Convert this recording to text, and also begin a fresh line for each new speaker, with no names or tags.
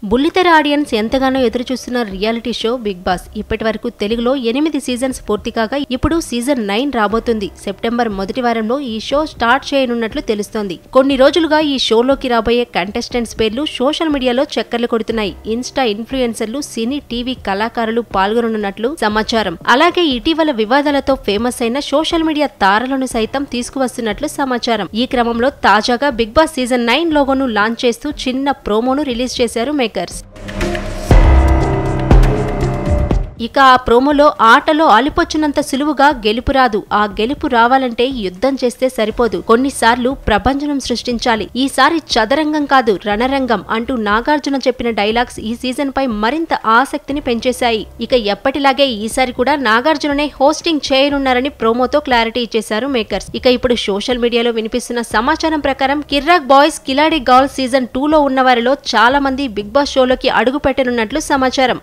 బుల్లితెర ఆడియన్స్ ఎంతగానో ఎదురుచూస్తున్న రియాలిటీ షో బిగ్ బాస్ ఇప్పటి వరకు తెలుగులో 8 సీజన్స్ పూర్తి కాగా ఇప్పుడు సీజన్ 9 రాబోతుంది. సెప్టెంబర్ మొదటి వారంలో ఈ షో స్టార్ట్ చేయనున్నట్లు తెలుస్తోంది. కొన్ని రోజులుగా ఈ షోలోకి రాబోయే కంటెస్టెంట్స్ పేర్లు సోషల్ మీడియాలో చక్కర్లు కొడుతున్నాయి. ఇన్స్టా ఇన్ఫ్లుయెన్సర్లు, సినీ, టీవీ కళాకారులు పాల్గొననున్నట్లు సమాచారం. అలాగే ఇటీవల వివాదాలతో ఫేమస్ అయిన సోషల్ మీడియా తారలను సైతం తీసుకువస్తున్నట్లు సమాచారం. ఈ క్రమంలో తాజాగా బిగ్ బాస్ సీజన్ 9 లోగోను లాంచ్ చేస్తూ చిన్న ప్రోమోను రిలీజ్ చేశారు మేకర్స్. ఇక ఆ ప్రోమోలో ఆటలో అలిపొచ్చినంత సులువుగా గెలుపు రాదు. ఆ గెలుపు రావాలంటే యుద్ధం చేస్తే సరిపోదు, కొన్నిసార్లు ప్రభంజనం సృష్టించాలి. ఈసారి చదరంగం కాదు రణరంగం అంటూ నాగార్జున చెప్పిన డైలాగ్స్ ఈ సీజన్ పై మరింత ఆసక్తిని పెంచేశాయి. ఇక ఎప్పటిలాగే ఈసారి కూడా నాగార్జుననే హోస్టింగ్ చేయనున్నారని ప్రోమోతో క్లారిటీ ఇచ్చేశారు మేకర్స్. ఇక ఇప్పుడు సోషల్ మీడియాలో వినిపిస్తున్న సమాచారం ప్రకారం కిర్రాక్ బాయ్స్ కిలాడి గర్ల్స్ సీజన్ 2 లో ఉన్న వారిలో చాలా మంది బిగ్ బాస్ షోలోకి అడుగు పెట్టనున్నట్లు సమాచారం.